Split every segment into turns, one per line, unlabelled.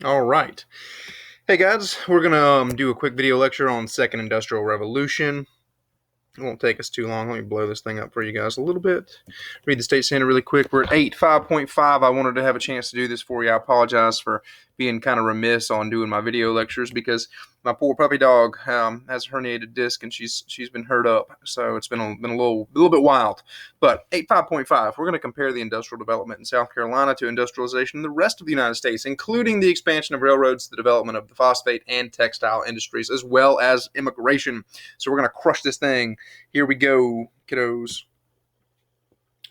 All right. Hey guys, we're gonna do a quick video lecture on Second Industrial Revolution. It won't take us too long. Let me blow this thing up for you guys a little bit. Read the state standard really quick. We're at 8.5.5. I wanted to have a chance to do this for you. I apologize for being kind of remiss on doing my video lectures because my poor puppy dog has a herniated disc and she's been hurt up, so it's been a little bit wild. But 8.5.5, we're going to compare the industrial development in South Carolina to industrialization in the rest of the United States, including the expansion of railroads, the development of the phosphate and textile industries, as well as immigration. So we're going to crush this thing. Here we go, kiddos.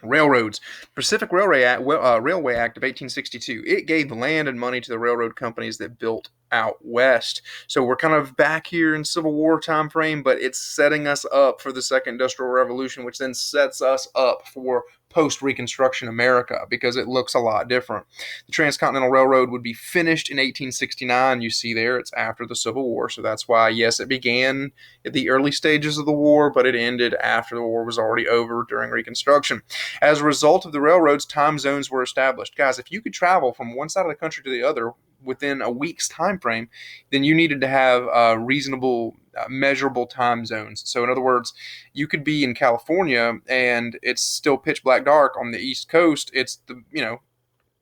Railroads. Railway Act of 1862. It gave land and money to the railroad companies that built out west. So we're kind of back here in Civil War time frame, but it's setting us up for the Second Industrial Revolution, which then sets us up for post-Reconstruction America because it looks a lot different. The Transcontinental Railroad would be finished in 1869. You see there, it's after the Civil War, so that's why, yes, it began at the early stages of the war, but it ended after the war was already over during Reconstruction. As a result of the railroads, time zones were established. Guys, if you could travel from one side of the country to the other within a week's time frame, then you needed to have reasonable, measurable time zones. So, in other words, you could be in California and it's still pitch black dark on the East Coast. It's the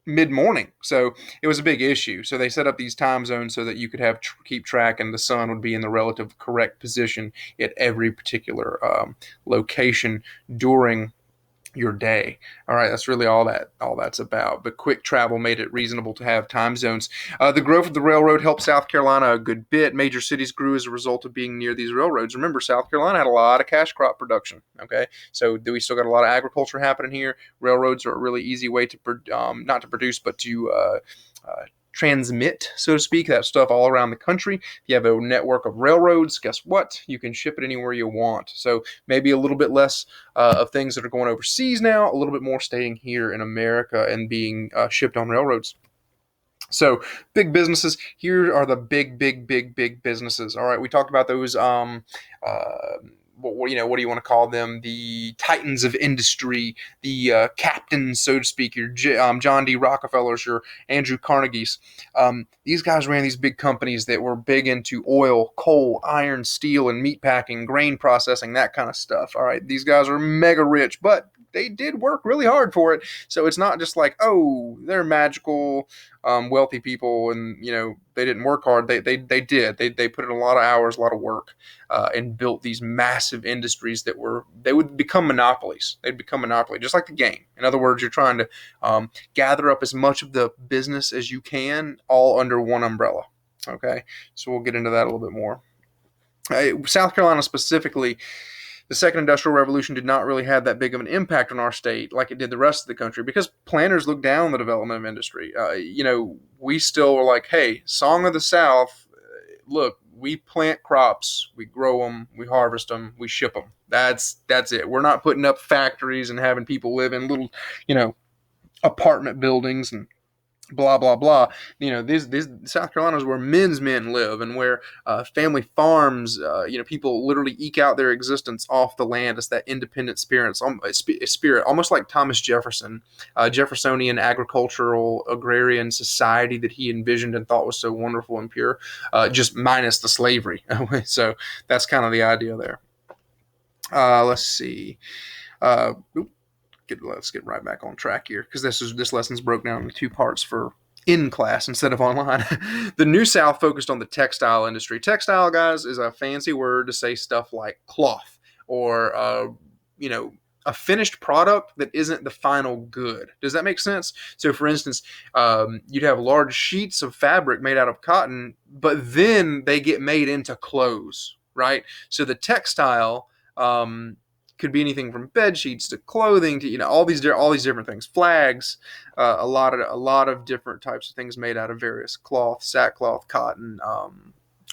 mid morning, so it was a big issue. So they set up these time zones so that you could have keep track, and the sun would be in the relative correct position at every particular location during your day. All right, that's really all that's about. But quick travel made it reasonable to have time zones. The growth of the railroad helped South Carolina a good bit. Major cities grew as a result of being near these railroads. Remember, South Carolina had a lot of cash crop production. Okay, so we still got a lot of agriculture happening here. Railroads are a really easy way to not to produce, but to transmit, so to speak, that stuff all around the country. If you have a network of railroads, guess what? You can ship it anywhere you want. So maybe a little bit less of things that are going overseas now, a little bit more staying here in America and being shipped on railroads. So big businesses. Here are the big businesses. All right, we talked about those. What do you want to call them? The titans of industry, the captains, so to speak. Your John D. Rockefellers, your Andrew Carnegies. These guys ran these big companies that were big into oil, coal, iron, steel, and meat packing, grain processing, that kind of stuff. All right, these guys are mega rich, but they did work really hard for it. So it's not just like, oh, they're magical, wealthy people, and they didn't work hard. They did. They put in a lot of hours, a lot of work, and built these massive industries they would become monopolies. They'd become monopoly, just like the game. In other words, you're trying to gather up as much of the business as you can, all under one umbrella. Okay, so we'll get into that a little bit more. South Carolina specifically, the Second Industrial Revolution did not really have that big of an impact on our state like it did the rest of the country because planners looked down on the development of industry. We still were like, hey, Song of the South, look, we plant crops, we grow them, we harvest them, we ship them. That's it. We're not putting up factories and having people live in little, apartment buildings and blah blah blah. These South Carolina is where men's men live and where family farms. People literally eke out their existence off the land. It's that independent spirit, almost like Thomas Jefferson, Jeffersonian agricultural agrarian society that he envisioned and thought was so wonderful and pure, just minus the slavery. So that's kind of the idea there. Let's see. Uh, let's get right back on track here because this lesson's broke down into two parts for in class instead of online. The New South focused on the textile industry. Textile, guys, is a fancy word to say stuff like cloth or a finished product that isn't the final good. Does that make sense? So, for instance, you'd have large sheets of fabric made out of cotton, but then they get made into clothes, right? So the textile could be anything from bed sheets to clothing to all these different things, flags, a lot of different types of things made out of various cloth, sackcloth, cotton,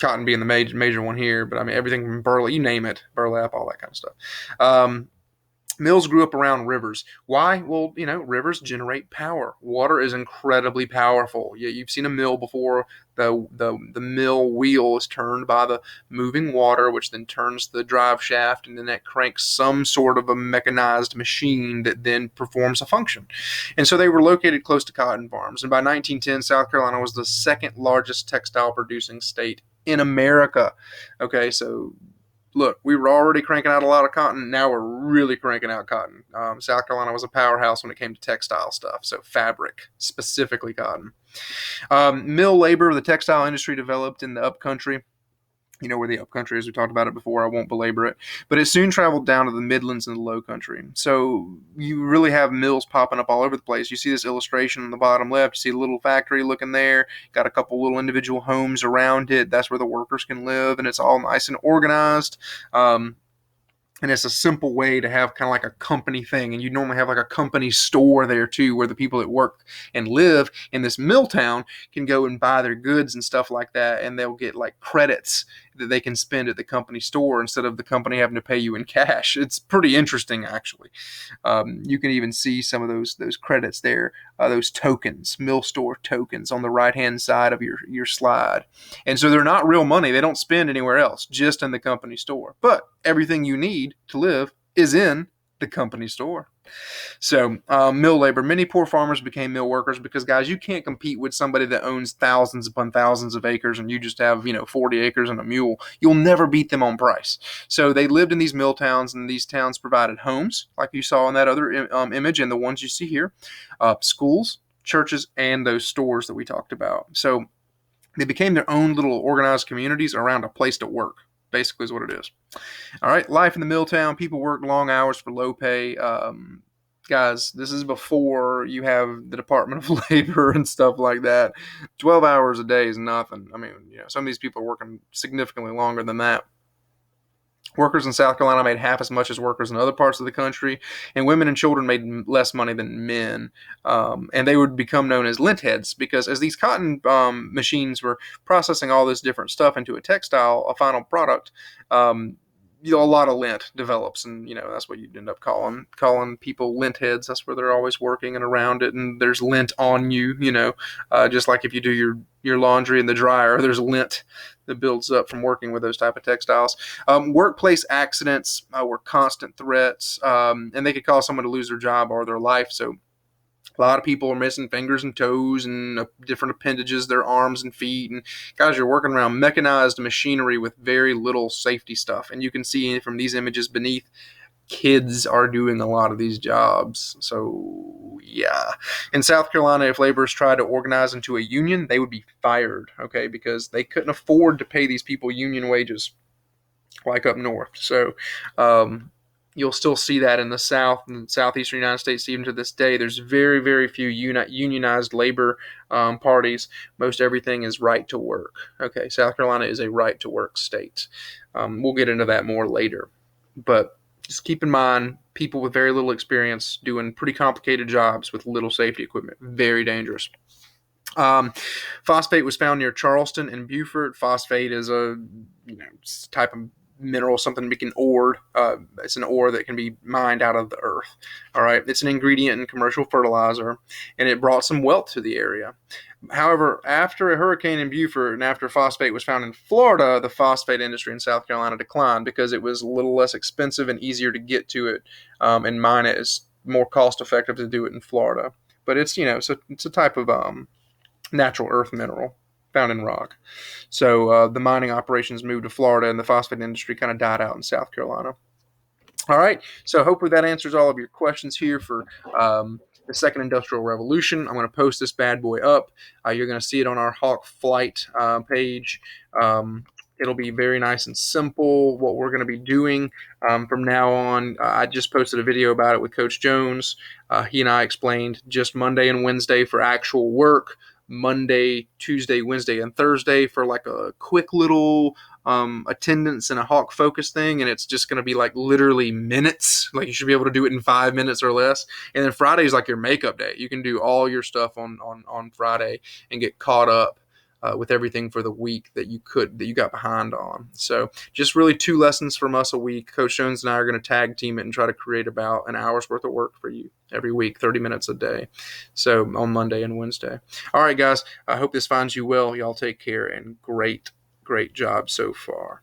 cotton being the major one here, but I mean everything from burlap, you name it, burlap, all that kind of stuff. Mills grew up around rivers. Why? Well, rivers generate power. Water is incredibly powerful. You've seen a mill before. The mill wheel is turned by the moving water, which then turns the drive shaft, and then that cranks some sort of a mechanized machine that then performs a function. And so they were located close to cotton farms. And by 1910, South Carolina was the second largest textile producing state in America. Okay, so look, we were already cranking out a lot of cotton. Now we're really cranking out cotton. South Carolina was a powerhouse when it came to textile stuff, so fabric, specifically cotton. Mill labor, the textile industry developed in the upcountry. You know where the upcountry is. We talked about it before. I won't belabor it. But it soon traveled down to the Midlands and the Low Country. So you really have mills popping up all over the place. You see this illustration on the bottom left. You see a little factory looking there. Got a couple little individual homes around it. That's where the workers can live, and it's all nice and organized. And it's a simple way to have kind of like a company thing. And you normally have like a company store there too, where the people that work and live in this mill town can go and buy their goods and stuff like that. And they'll get like credits that they can spend at the company store instead of the company having to pay you in cash. It's pretty interesting, actually. You can even see some of those credits there, those tokens, mill store tokens on the right-hand side of your slide. And so they're not real money. They don't spend anywhere else, just in the company store. But everything you need to live is in the company store. So, mill labor. Many poor farmers became mill workers because, guys, you can't compete with somebody that owns thousands upon thousands of acres and you just have, 40 acres and a mule. You'll never beat them on price. So they lived in these mill towns, and these towns provided homes, like you saw in that other image and the ones you see here, schools, churches, and those stores that we talked about. So they became their own little organized communities around a place to work. Basically is what it is. All right, life in the mill town. People worked long hours for low pay. Guys, this is before you have the Department of Labor and stuff like that. 12 hours a day is nothing. I mean, some of these people are working significantly longer than that. Workers in South Carolina made half as much as workers in other parts of the country, and women and children made less money than men. And they would become known as lint heads because as these cotton machines were processing all this different stuff into a final product, a lot of lint develops, and that's what you'd end up calling people lint heads. That's where they're always working and around it, and there's lint on you. Just like if you do your laundry in the dryer, there's lint that builds up from working with those type of textiles. Workplace accidents were constant threats, and they could cause someone to lose their job or their life. So a lot of people are missing fingers and toes and different appendages, their arms and feet. And guys, you're working around mechanized machinery with very little safety stuff. And you can see from these images beneath, kids are doing a lot of these jobs. So, yeah. In South Carolina, if laborers tried to organize into a union, they would be fired, okay, because they couldn't afford to pay these people union wages like up north. So, you'll still see that in the South and southeastern United States even to this day. There's very, very few unionized labor parties. Most everything is right to work. Okay, South Carolina is a right to work state. We'll get into that more later. But just keep in mind, people with very little experience doing pretty complicated jobs with little safety equipment. Very dangerous. Phosphate was found near Charleston and Beaufort. Phosphate is a type of mineral, something we can ore. It's an ore that can be mined out of the earth. All right, it's an ingredient in commercial fertilizer, and it brought some wealth to the area. However, after a hurricane in Beaufort and after phosphate was found in Florida, the phosphate industry in South Carolina declined because it was a little less expensive and easier to get to it and mine it. It's more cost effective to do it in Florida. But it's it's a type of natural earth mineral found in rock. So the mining operations moved to Florida, and the phosphate industry kind of died out in South Carolina. All right, so hopefully that answers all of your questions here for the second industrial revolution. I'm going to post this bad boy up. You're going to see it on our Hawk Flight page. It'll be very nice and simple what we're going to be doing from now on. I just posted a video about it with Coach Jones. He and I explained just Monday and Wednesday for actual work, Monday, Tuesday, Wednesday, and Thursday for like a quick little attendance and a Hawk Focus thing, and it's just going to be like literally minutes. Like you should be able to do it in 5 minutes or less. And then Friday is like your makeup day. You can do all your stuff on Friday and get caught up with everything for the week that you got behind on. So just really 2 lessons from us a week. Coach Jones and I are going to tag team it and try to create about an hour's worth of work for you every week, 30 minutes a day. So on Monday and Wednesday. All right, guys. I hope this finds you well. Y'all take care and great job so far.